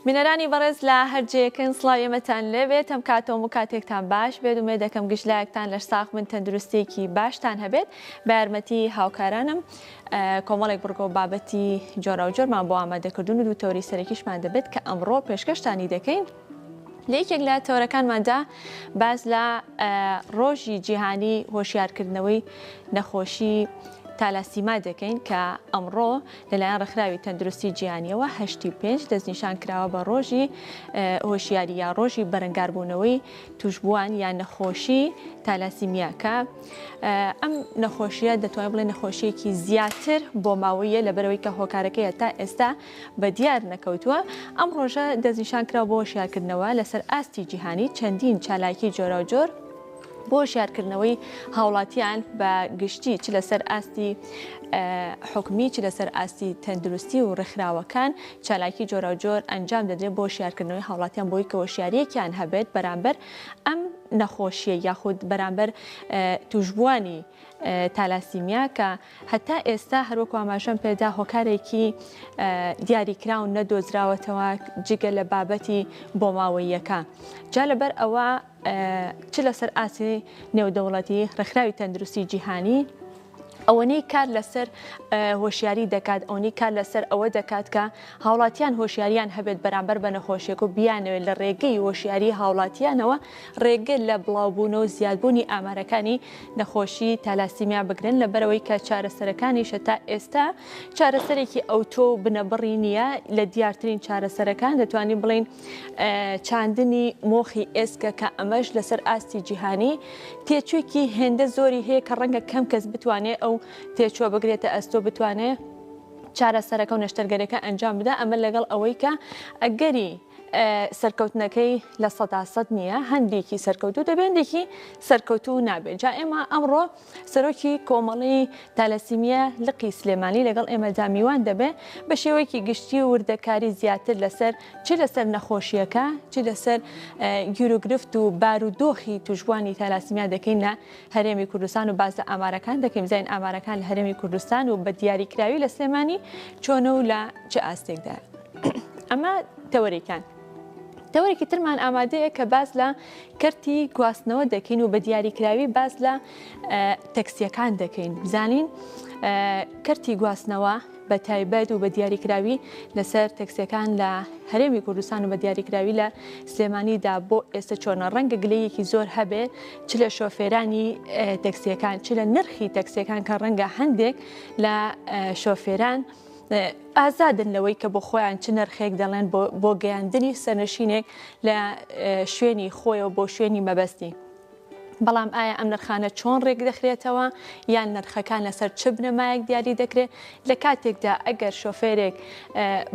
بینەرانی بەڕێز لە هەرجەیەکن سڵاویمەتان لێبێت ئەم کاتەوە و کاتێکتان باش بێت و مێدەکەم گشتلایەکتان لە ساق من تەندروستێکی باشتان هەبێت بە یارمەتی هاوکارانم کۆمەڵێک بڕگۆ و بابەتی جۆرە و جۆرمان بۆ ئامادەکردون و دوو تەوری سەرەکیشمان دەبێت کە ئەمڕۆ پێشکەشتانی دەکەین. لە یەکێک لە تەورەکانماندا باز لە ڕۆژی جیهانی هۆشیارکردنەوەی نەخۆشی تالاسیما دەکەین کە ئەمڕۆ لەلایەن ڕێکخراوی تەندروستی جیهانیەوە 85 دەستنیشان کراوە بە ڕۆژی هۆشیاری یا ڕۆژی بەرەنگاربوونەوەی توشبووان یان نەخۆشی تالاسیمیاکە. ئەم نەخۆشیە دەتوانین بڵێن نەخۆشیەکی زیاتر بۆ ماوەیە لەبەرەوەی کە هۆکارەکەی تا ئێستا بە دیار نەکەوتووە. ئەم ڕۆژە دەستنیشان کراوە بۆ هۆشیارکردنەوە لەسەر ئاستی جیهانی چەندین چالاکی جۆرە و جۆر بۆ هۆشیارکردنەوەی هاوڵاتیان بە گشتی چ لەسەر ئاستی حکومی چ لەسەر ئاستی تەندروستی و ڕێکخراوەکان چالاکی جۆرە و جۆر ئەنجام دەدرێت بۆ هۆشیارکردنەوەی هاوڵاتیان بۆی کە هۆشیاریەکیان هەبێت بەرامبەر ئەم نەخۆشیە یاخود بەرامبەر توشبووانی تالاسیمیا کە هەتا ئێستا هەروەکو ئاماژەم پێدا هۆکارێکی دیاریکراون نەدۆزراوەتەوە جگە لە بابەتی بۆ ماوەیەکە. جا لەبەر ئەوە چ لەسەر ئاسی نێودەوڵەتی ڕێکخراوی تەندروستی جیهانی ئەوەنەی کار لەسەر هۆشیاری دەکات ئەوەی کار لەسەر ئەوە دەکات کە هاوڵاتیان هۆشیاریان هەبێت بەرامبەر بە نەخۆشیێک و بیانەوێت لە ڕێگەی هۆشیاری هاوڵاتیانەوە ڕێگە لە بڵاوبوونە و زیادبوونی ئامارەکانی نەخۆشی تالاسیمیا بگرن لەبەرەوەی کە چارەسەرەکانیشە تا ئێستا چارەسەرێکی ئەوتۆ بنەبڕی نییە لە دیارترین چارەسەرەکان دەتوانین بڵین چاندنی مۆخی ئێسکە کە ئەمەش لەسەر ئاستی جیهانی تێچوویەکی هێندە زۆری هەیە کە ڕەنگە کەم کەس بتوانێت ئەو تێچووە بگرێتە ئەستۆ بتوانێت چارەسەرەکە و نەشتەرگەرەکە ئەنجام بدە ئەمە لەگەڵ ئەوەی کە ئەگەری سەرکەوتنەکەی لە 100% نییە هەندێکی سەرکەوتو دەبێندێکی سەرکەوتو نابێت. جا ئێمە ئەمڕۆ سەرۆکی کۆمەڵی تالاسیمیە لقی سلێمانی لەگەڵ ئێمەدا میوان دەبێت بە شێوەیەکی گشتی و وردەکاری زیاتر لەسەر چ لەسەر نەخۆشیەکە چ لەسەر گیرروگرفت و بارودۆخی توشبوانی تالاسیمیا دەکەین لە هەرێمی کوردستان و باز لە ئامارەکان دەکەین زین ئامارەکان لە هەرێمی کوردستان و بە دیاریکراوی لە سلێمانی چۆنە و لە چه ئاستێکدا. ئەمە تەوەریکان. تەوەرێکی ترمان ئامادەیە کە باز لە کەرتی گواستنەوە دەکەین و بە دیاریکراوی باز لە تەکسیەکان دەکەین. بزانین کەرتی گواستنەوە بە تایبەت و بە دیاریکراوی لەسەر تەکسیەکان لە هەرێمی کوردستان و بە دیاریکراوی لە سلێمانیدا بۆ ئێستا چۆنە ڕەنگە گلەیەکی زۆر هەبێت چ لە شۆفێرانی تەکسیەکان چ لە نرخی تەکسیەکان کە ڕەنگە هەندێک لە شۆفێران ئازادن لەوەی کە بۆ خۆیان چ نرخێک دەڵێن بۆ گەیاندنی سەرنشینێک لە شوێنی خۆیەوە بۆ شوێنی مەبەستی. بەڵام ئایا ئەم نرخانە چۆن ڕێک دەخرێتەوە یان نرخەکان لەسەر چ بنەمایەک دیاری دەکرێت لە کاتێکدا ئەگەر شۆفێرێک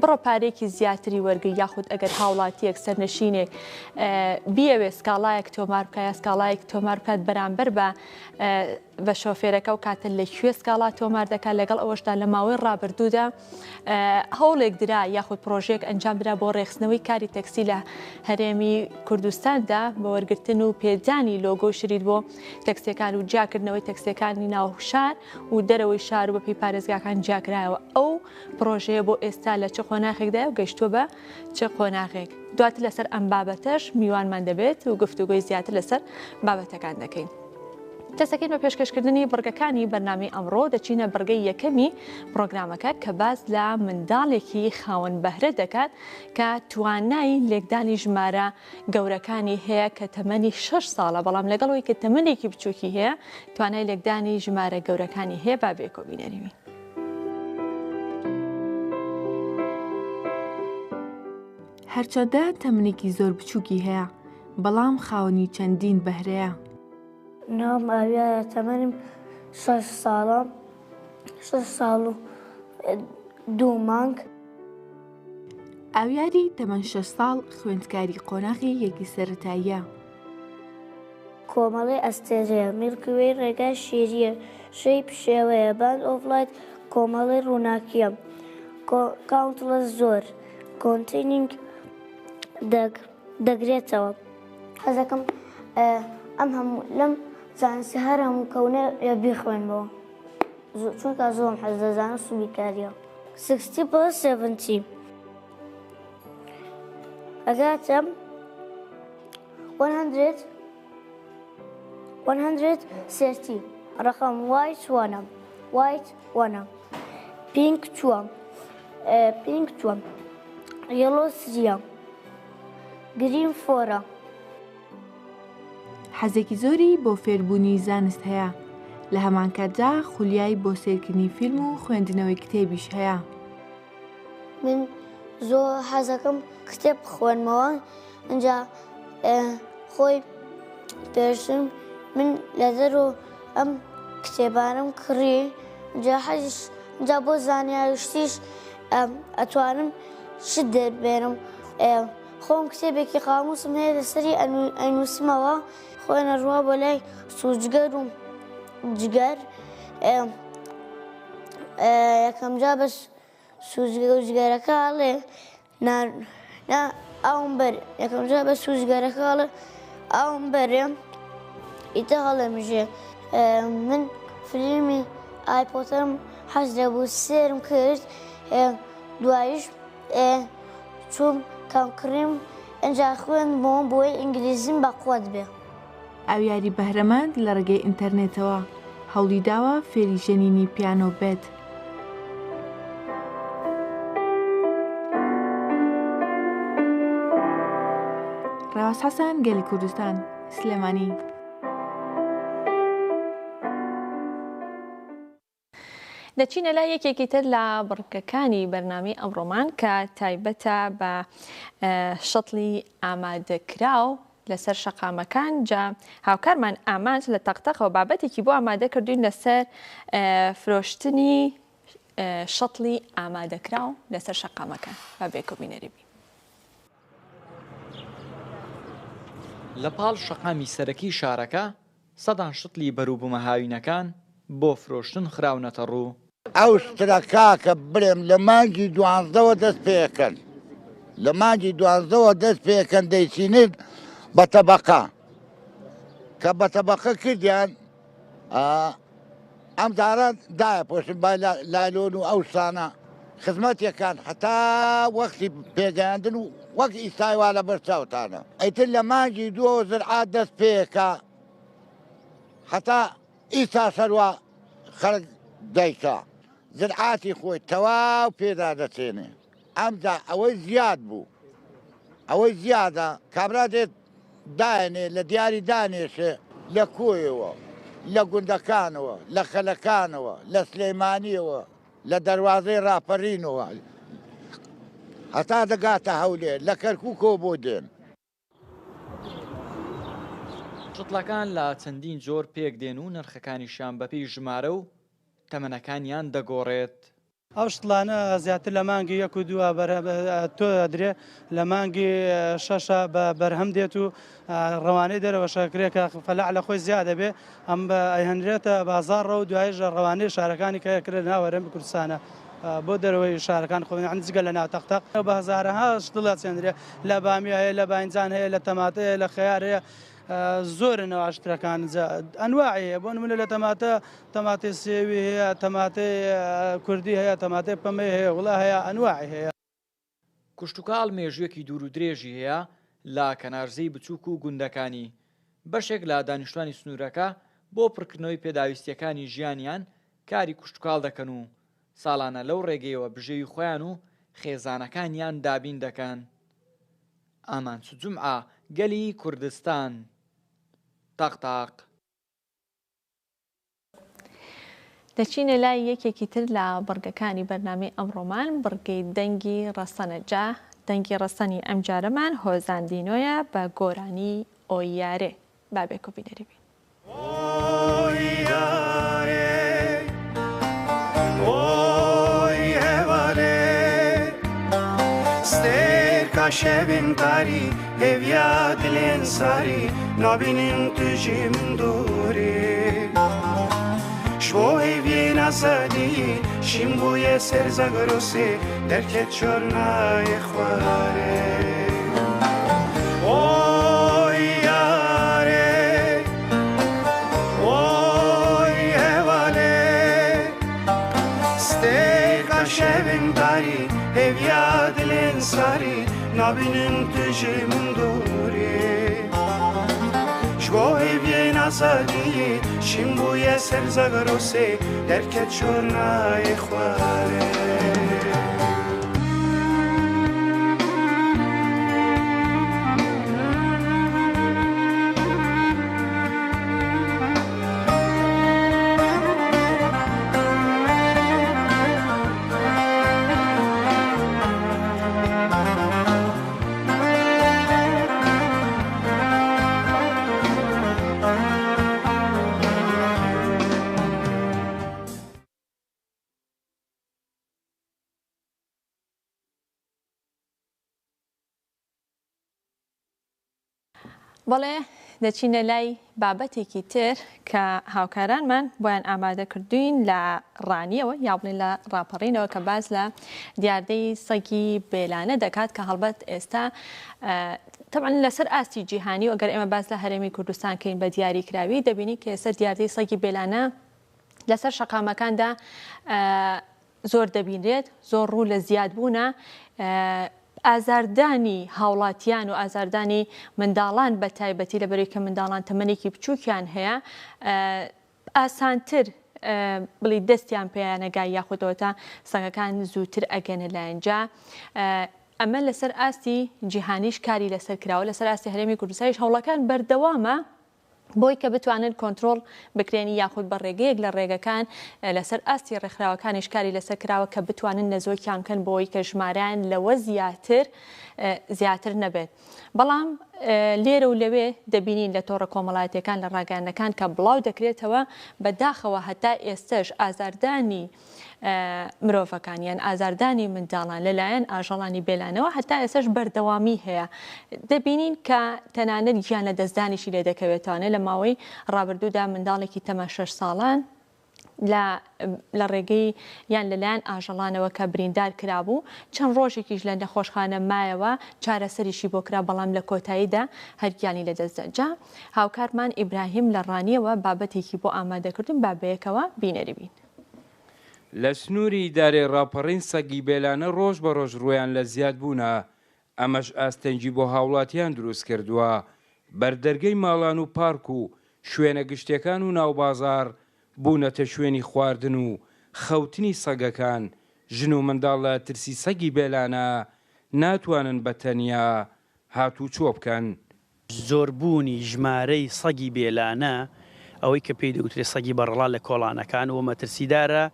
بڕۆ پارێکی زیاتری وەرگی یاخود ئەگەر هاوڵاتیەک سەرنشینێک بیەوێ سکاڵایەک تۆمار بکە یا سکاڵایەک تۆمار بکات بەرامبەر بە شۆفێرەکە و کاتە لەکوێ سکاڵا تۆمار دەکات لەگەڵ ئەوەشدا لە ماوەی ڕابردوودا هەوڵێک درا یاخود پرۆژێک ئەنجام درا بۆ ڕێخستنەوەی کاری تەکسی لە هەرێمی کوردستاندا بە وەرگرتن و پێدانی لۆگۆ شرید بۆ تەکسیەکان و جاکردنەوەی تەکسیەکانی ناو شار و دەرەوەی شار و بەپی پارێزگاکان جاکرایەوە. ئەو پرۆژەیە بۆ ئێستا لە چه قۆناغێکدا و گەیشتووە بە چه قۆناغێک. دواتر لەسەر ئەم بابەتەش میوانمان دەبێت و گفتوگۆی زیاتر لەسەر بابەتەکان دەکەین. دەستەکەین بە پێشکەشکردنی بڕگەکانی بەرنامەی ئەمڕۆ دەچینە بڕگەی یەکەمی پرۆگرامەکە کە باز لە منداڵێکی خاوەن بەهرە دەکات کە توانای لێکدانی ژمارە گەورەکانی هەیە کە تەمەنی 6 ساڵە بەڵام لەگەڵەوەی کە تەمەنێکی بچووکی هەیە توانای لێکدانی ژمارە گەورەکانی هەیە با بێکۆ بینەریوی. هەرچەندە تەمەنێکی زۆر بچووکی هەیە بەڵام خاوەنی چەندین بەهرەیە. نام ئاویایە تەمەنم 6 ساڵە 6 ساڵ و 2 مانگ. ئاویاری تەمەن 6 ساڵ خوێندکاری قۆناغی یەکی سەرەتاییە. کۆمەڵی ئەستێرەیە میلکوێی ڕێگای شێریە شەی پشێوەیە باند ئۆڤلایت کۆمەڵی ڕووناکیە کاونتڵە زۆر کۆنتینینگ دەگرێتەوە. حەزەکەم ئەم هەموو لەم زانستی هەر هەموو کەونە بیخوێنەوە چونکە زۆرم حەز دەزانم سوبی کاریە. 60 + 70 أقاتم 130 رقم وايت وانا بينك توام يلو 3 گرین 4 حەزێکی زۆری بۆ فێربوونی زانست هەیە. لە هەمان کاتدا خولیای بۆ سێرکردنی فیلم و خوێندنەوەی کتێبیش هەیە. من زۆر حەزەکەم کتێب بخوێنمەوە. اینجا خۆی پێشتر من لە دەرۆ ئەم کتێبانم کڕی. اینجا بۆ زانیاریشتیش ئەتوانم شت دەربێنم. خۆم کتێبێکی قاموسم هەیە لەسەری ئەنووسمەوە. خۆی نەڕوا بۆ لای سوچگەر و جگەر. یەکەم جا بە سوچگە و جگەرەکە هەڵێ ئاوم بەر. یەکەم جا بە سوچگەرەکە هەڵێ ئاوم بەرێ ئیتە هەڵەمژێ. من فیلمی ئای پۆتەرم حەز دەبوو سێرم کرد. دواییش چووم کەمکڕیم ئەنجا خوێندمەوە بۆی ئینگلیزیم بەقووەت بێ. ئاویاری بەهرەمەند لە ڕێگەی ئینتەرنێتەوە هەوڵی داوە فێری ژەنینی پیانۆ بێت. ڕاوەز حەسەن، گەلی کوردستان، سلێمانی. دەچینە لای یەکێکی تر لە بڕکەکانی بەرنامەی ئەمڕۆمان کە تایبەتە بە شەتڵی ئامادەکراو لەسەر شەقامەکان. جا هاوکارمان ئامانج لە تەقتەقەوە بابەتێکی بۆ ئامادە کردوین لەسەر فرۆشتنی شەتڵی ئامادەکراو لەسەر شەقامەکان. با بێکۆ بینەریبی. لە پاڵ شەقامی سەرەکی شارەکە سەدان شتڵی بەرووبوومە هاوینەکان بۆ فرۆشتن خراونەتە ڕوو. ئەو شترە کاکە برێم لە مانگی 12ەوە دەست پێەکەن. لە مانگی 12ەوە دەست پێەکەن دەیچینت بە تەبەقە. کە بە تەبەقە کردیان ئەم داران دایە پۆشن با لالۆن و ئەو شانە خزمەتیەکان حتا وەختی پێگەیاندن و وەک ئیسایوا لە بەرچاوتانە. ئەیتر لە مانگی 2 زرعات دەست پێەکە حتا ئیسا سەروا خەڵک دایکا زرعاتی خۆی تەواو پێدا دەچێنێ. ئەمجا ئەوەی زیاد بوو، ئەوەی زیادە کابرا دێت داێنێ لە دیاری دانێشێ لە کۆیەوە، لە گوندەکانەوە، لە خەلەکانەوە، لە سلەیمانیەوە، لە دەواازەی ڕاپەڕینەوە هەتا دەگاتە هەولێر لە کەرکووکەوە بۆ دێن. شتڵەکان لە چەندین جۆر پێک دێن و نرخەکانیشان بەپێی ژمارە و تەمەنەکانیان دەگۆڕێت. ئەو شتڵانە زیاتر لە مانگی 1 و 2 تۆ ئەدرێ لە مانگی 6 بە بەرهەم دێت و ڕەوانەی دەرەوە شەکرێکە فەلاع لە خۆی زیادە بێ. ئەم بە ئەیهێنرێتە بازاڕە و دوایژە ڕەوانەی شارەکانی کەکرێت ناوەرم کوردستانە بۆ دەرەوەی شارەکان خۆیان جگە لە ناو تەقتەق بە هەزارەها شتڵە چێندرێ. لە بامی هەیە، لە باینجان هەیە، لە تەماتە هەیە، لە خەیار هەیە. زۆرنەوە ئاشتەکان ئەنواعەیە. بۆ نمونە لە تەماتەی سێوی هەیە، تەماتەی کوردی هەیە، تەماتەی پەمەی هەیە، وڵا هەیە، ئەنواعی هەیە. کوشتتوکاڵ مێژوویەکی دوور و درێژی هەیە لە کەنارزەی بچووک و گوندەکانی. بەشێک لە دانیشتوانی سنوورەکە بۆ پڕکردنەوەی پێداویستیەکانی ژیانیان کاری کوشتتوکاڵ دەکەن و ساڵانە لەو ڕێگەیەوە بژێوی خۆیان و خێزانەکانیان دابین دەکەن. ئامانج جومعە، گەلی کوردستان، تەقتاق. دەچینە لای یەکێکی تر لە بڕگەکانی بەرنامەی ئەمڕۆمان، بڕگەی دەنگی ڕەسەنە. جا دەنگی ڕەسەنی ئەم جارەمان هۆزاندینۆیە بە گۆرانی ئۆیارێ. با بێکۆ بینەریبی. Şevin tari evya dilin sari nabinin tüjim duri şvo evye nasadi şimbuye serzagrosi derket çorna ekhware oy yare oy evale steka şevin tari evya dilin sari نبینن تجی من دوری شبای بین آزادی شیم بوی سر زغروسی درکت چورنای خواره بەڵێ دەچینە لای بابەتێکی تر کە هاوکارانمان بۆیان ئامادە کردوین لە ڕانیەوە یا بڵێن لە ڕاپەڕینەوە کە باز لە دیاردەی سەگی بێلانە دەکات کە هەڵبەت ئێستا طبعا لەسەر ئاستی جیهانی و ئەگەر ئێمە باز لە هەرێمی کوردستان کەین بە دیاریکراوی دەبینی کە ئێستا دیاردەی سەگی بێلانە لەسەر شەقامەکاندا زۆر دەبینرێت زۆر ڕوو لە زیادبوونە ئازاردانی هاوڵاتیان و ئازاردانی منداڵان بە تایبەتی لەبەرەوەی کە منداڵان تەمەنێکی بچووکیان هەیە ئاسانتر بڵی دەستیان پێیانەگای یاخودەوە تا سەگەکان زووتر ئەگەنە لایەنجا ئەمە لەسەر ئاستی جیهانیش کاری لەسەر کراوە لەسەر ئاستی هەرێمی کوردستانیش هەوڵەکان بەردەوامە بۆی کە بتوانن کۆنتترۆل بکرێنی یاخود بە ڕێگەیەک لە ڕێگەکان لەسەر ئاستی ڕێکخراوەکانیش کاری لەسەر کراوە کە بتوانن نەزۆکیان بکەن بۆی کە ژمارەیان لەوە زیاتر نەبێت. بەڵام لێرە و لەوێ دەبینین لە تۆڕە کۆمەڵایەتیەکان لە ڕاگەیاندەکان کە بڵاو دەکرێتەوە بەداخەوە هەتا ئێستش ئازاردانی مرۆڤەکانیان ئازاردانی منداڵان لەلایەن ئاژەڵانی بێلانەوە هەتا ئێستش بەردەوامی هەیە. دەبینین کە تەنانەت گیان لە دەستدانیشی لێ دەکەوێتوانە لە ماوەی ڕابردوودا منداڵێکی تەمە 6 ساڵان لە ڕێگەی یان لەلایەن ئاژەڵانەوە کە بریندار کرابوو چەند ڕۆژێکیش لە نەخۆشخانە مایەوە چارەسەریشی بۆ کرا بەڵام لە کۆتاییدا هەرگیانی لەدەستدەجا. هاوکارمان ئیبراهیم لە ڕانیەوە بابەتێکی بۆ ئامادەکردن بابەیەکەوە بینەری بین. لە سنووری ئیدارەی ڕاپەڕین سەگی بێلانە ڕۆژ بە ڕۆژ ڕویان لە زیاد بوونە ئەمەش ئاستەنجی بۆ هاوڵاتیان دروست کردووە بەردەرگەی ماڵان و پارک و شوێنە گشتەکان و ناوبازار بوونەتە شوێنی خواردن و خەوتنی سەگەکان. ژن و منداڵ لە ترسی سەگی بێلانە ناتوانن بە تەنیا هاتوو چۆ بکەن. زۆربوونی ژمارەی سەگی بێلانە ئەوەی کە پێی دەوترێت سەگی بەڕڵا لە کۆڵانەکان و مەترسیدارە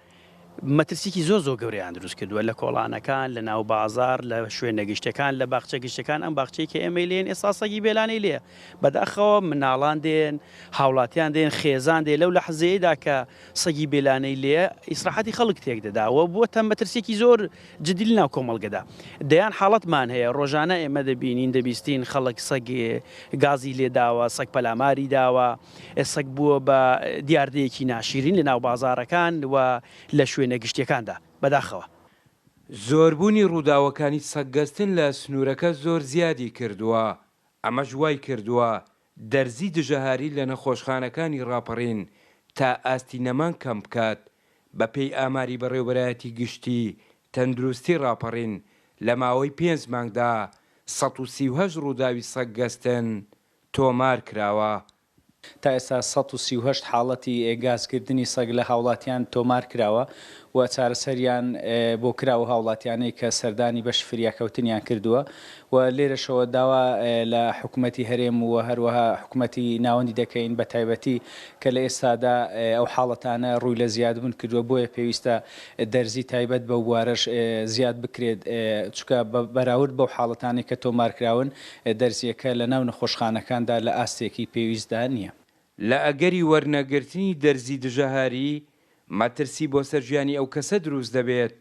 مەترسیکی زۆر گەوریان دروست کردووە لە کۆڵانەکان لە ناو بازار لە شوێنە گشتەکان لە باخچە گشتەکان ئەم باخچەی کە ئێمە لێن ئێستا سەگی بێلانەی لێ بەداخەوە مناڵان دێن هاوڵاتیان دێن خێزان دێ لەو لە حەزەیەدا کە سەگی بێلانەی لێ ئیسراحەتی خەڵک تێک دەداوە بووە مەترسێکی زۆر جدی لە ناو کۆمەڵگەدا. دەیان حاڵەتمان هەیە ڕۆژانە ئێمە دەبینین دەبیستین خەڵک سەگی گازی لێداوە سەگ پەلاماری داوە سەگ بووە بە دیاردەیەکی ناشیرین لە ناو بازارەکان و لە شوێنە گشتیەکاندا بەداخەوە. زۆربوونی ڕووداوەکانی سەگگەستن لە سنوورەکە زۆر زیادی کردووە. ئەمە ژوای کردووە دەرزی دژەهاری لە نەخۆشخانەکانی ڕاپەڕین تا ئاستی نەمان کەم بکات. بە پێی ئاماری بەڕێوەبەرایەتی گشتی تەندروستی ڕاپەڕین لە ماوەی 5 مانگدا 138 ڕووداوی سەگگەستن تۆمار کراوە. تا ئێستا 138 حاڵەتی ئێگازکردنی سەگ لە هاوڵاتیان تۆمار کراوە و چارەسەریان بۆ کراوە هاوڵاتیانەی کە سەردانی بەش فریاکەوتنیان کردووە و لێرەشەوە داوا لە حکوومەتی هەرێم و هەروەها حکوومەتی ناوەندی دەکەین بە تایبەتی کە لە ئێستادا ئەو حاڵەتانە ڕووی لە زیادبوون کردووە بۆیە پێویستە دەرزی تایبەت بە بوارەش زیاد بکرێت چکە بەراورد بەو حاڵەتانی کە تۆمارکراون دەرزیەکە لە ناو نەخۆشخانەکاندا لە ئاستێکی پێویستدا نییە. لە ئەگەری وەرنەگرتنی دەرزی دژەهاری مەترسی بۆ سەرژیانی ئەو کەسە دروست دەبێت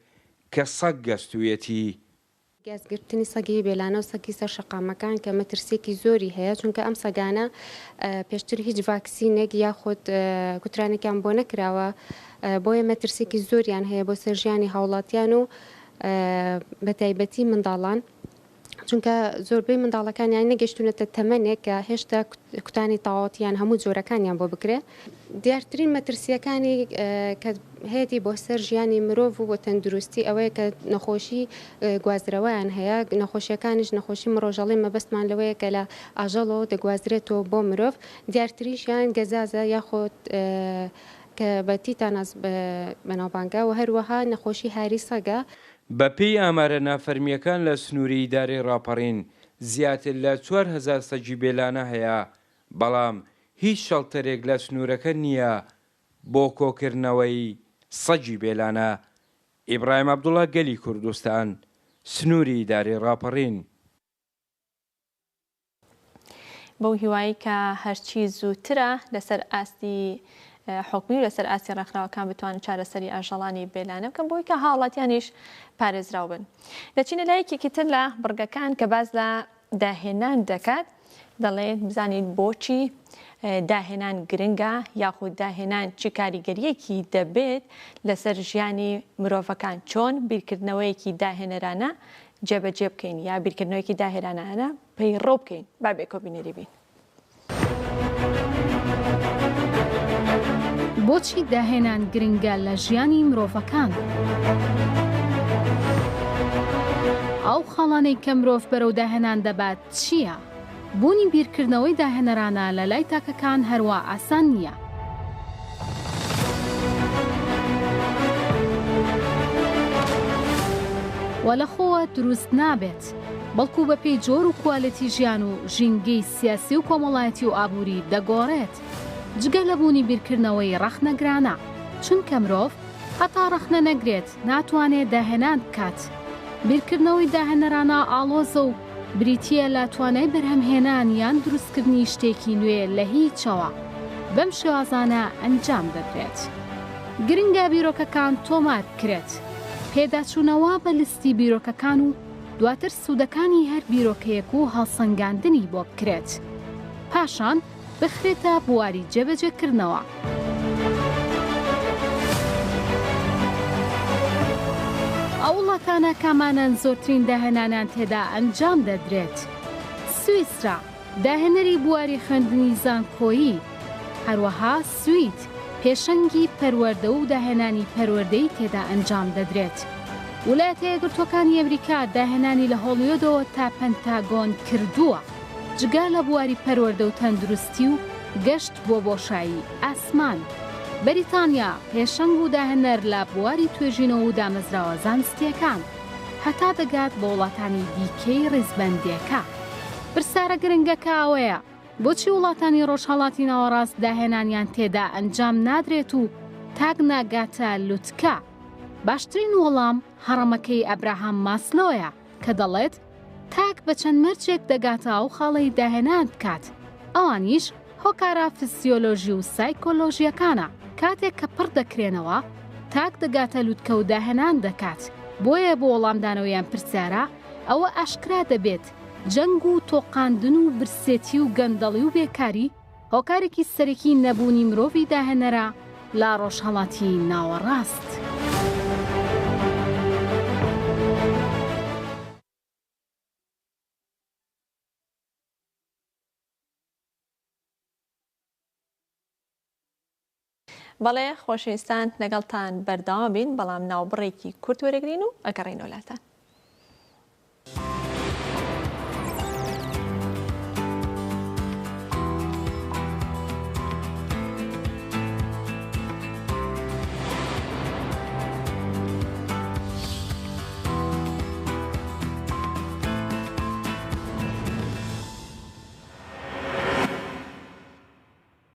کە سەگ گەستوویەتی. گازگرتنی سەگی بێلانە و سەگی سەر شەقامەکان کە مەترسێکی زۆری هەیە چونکە ئەم سەگانە پێشتر هیچ ڤاکسینێک یاخود کوترانێکیان بۆ نەکراوە بۆیە مەترسێکی زۆریان هەیە بۆ سەرژیانی هاوڵاتیان و بە تایبەتی منداڵان چونکە زۆربەی منداڵەکانیان نەگەشتونەتە تەمەنێک کە هێشتا کوتانی تاواتیان هەموو جۆرەکانیان بۆ بکرێ. دیارترین مەترسیەکانی کە هەیەی بۆ سەر ژیانی مرۆڤ و بۆ تەندروستی ئەوەیە کە نەخۆشی گوازرەوەیان هەیە، نەخۆشیەکانیش نەخۆشی مرۆژەڵی مەبەستمان لەوەیە کە لە ئاژەڵەوە دەگوازرێتەوە بۆ مرۆڤ. دیارتریشیان گەزازە یاخۆت کە بە تیتاناس بەناوبانگە و هەروەها نەخۆشی هاری سەگە. بەپێی ئامارە نافەرمیەکان لە سنووری ئیدارەی ڕاپەڕین زیاتر لە 4000 سەگی بێلانە هەیە، بەڵام هیچ شەڵتەرێک لە سنوورەکە نییە بۆ کۆکردنەوەی سەگی بێلانە. ئیبراهیم عەبدوڵڵا، گەلی کوردستان، سنووری ئیدارەی ڕاپەڕین. بەو هیوایی کە هەرچی زووترە لەسەر ئاستی حکمی و لەسەر ئاسی ڕێکخراوەکان بتوانن چارەسەری ئاژەڵانی بێلانە بکەن بۆی کە هاوڵاتیانیش پارێزراو بن. دەچینە لایەکێکی تر لە بڕگەکان کە باز لە داهێنان دەکات، دەڵێت بزانین بۆچی داهێنان گرنگە یاخود داهێنان چی کاریگەریەکی دەبێت لەسەر ژیانی مرۆڤەکان، چۆن بیرکردنەوەیەکی داهێنەرانە جێبەجێ بکەین یا بیرکردنەوەیەکی داهێنانانە پەیڕۆ بکەین. با بێکۆبینەری بین. بۆچی داهێنان گرنگە لە ژیانی مرۆڤەکان؟ ئەو خاڵانەی کە مرۆڤ بەرەو داهێنان دەبات چییە؟ بوونی بیرکردنەوەی داهێنەرانە لە لای تاکەکان هەروە ئاسان نییە. وە لە خۆوە دروست نابێت، بەڵکو بەپێی جۆر و کوالەتی ژیان و ژینگەی سیاسی و کۆمەڵایەتی و ئابووری دەگۆڕێت. جگە لە بوونی بیرکردنەوەی ڕەخنەگرانە، چونکە مرۆڤ هەتا ڕەخنە نەگرێت ناتوانێت داهێنان بکات. بیرکردنەوەی داهێنەرانە ئاڵۆزە و بریتیە لە توانای بەرهەمهێنان یان دروستکردنی شتێکی نوێ لە هیچەوە. بەم شێوازانە ئەنجام دەدرێت. گرنگە بیرۆکەکان تۆمار بکرێت، پێداچوونەوە بە لیستی بیرۆکەکان و دواتر سوودەکانی هەر بیرۆکەیەک و هەڵسەنگاندنی بۆ بکرێت. پاشان بخرێتە بواری جێبەجێکردنەوە. ئەو وڵاتانە کامانەن زۆرترین داهێنانیان تێدا ئەنجام دەدرێت. سویسرا، داهێنەری بواری خوێندنی زانکۆیی، هەروەها سوید، پێشەنگی پەروەردە و داهێنانی پەروەردەی تێدا ئەنجام دەدرێت. ویلایەتە یەکگرتووەکانی ئەمریکا داهێنانی لە هۆلیوودەوە تا پەنتاگۆن کردووە، جگا لە بواری پەروەردە و تەندروستی و گەشت بۆ بۆشایی ئاسمان. بەریتانیا پێشەنگ و داهێنەر لە بواری توێژینەوە و دامەزراوە زانستیەکان، هەتا دەگات بە وڵاتانی دیکەی ڕێزبەندیەکە. پرسیارە گرنگەکە ئەوەیە، بۆچی وڵاتانی ڕۆژهەڵاتی ناوەڕاست داهێنانیان تێدا ئەنجام نادرێت و تاک ناگاتە لوتکە؟ باشترین وەڵام هەڕەمەکەی ئەبراهام ماسلۆیە کە دەڵێت تاک بە چەند مەرجێک دەگاتە ئەو خاڵەی داهێنان بکات. ئەوانیش هۆکارە فسیۆلۆژی و سایکۆلۆژیەکانە. کاتێک کە پڕ دەکرێنەوە تاک دەگاتە لوتکە و داهێنان دەکات. بۆیە بۆ وەڵامدانەوەیان پرسیارە ئەوە ئاشکرا دەبێت جەنگ و تۆقاندن و برسێتی و گەندەڵی و بێکاری هۆکارێکی سەرەکی نەبوونی مرۆڤی داهێنەرە لە ڕۆژهەڵاتی ناوەڕاست. بەڵێ خۆشەویستان، لەگەڵتان بەردەوام بین، بەڵام ناوبڕێکی کورت وەرەگرین و ئەگەڕێنەوە لاتان.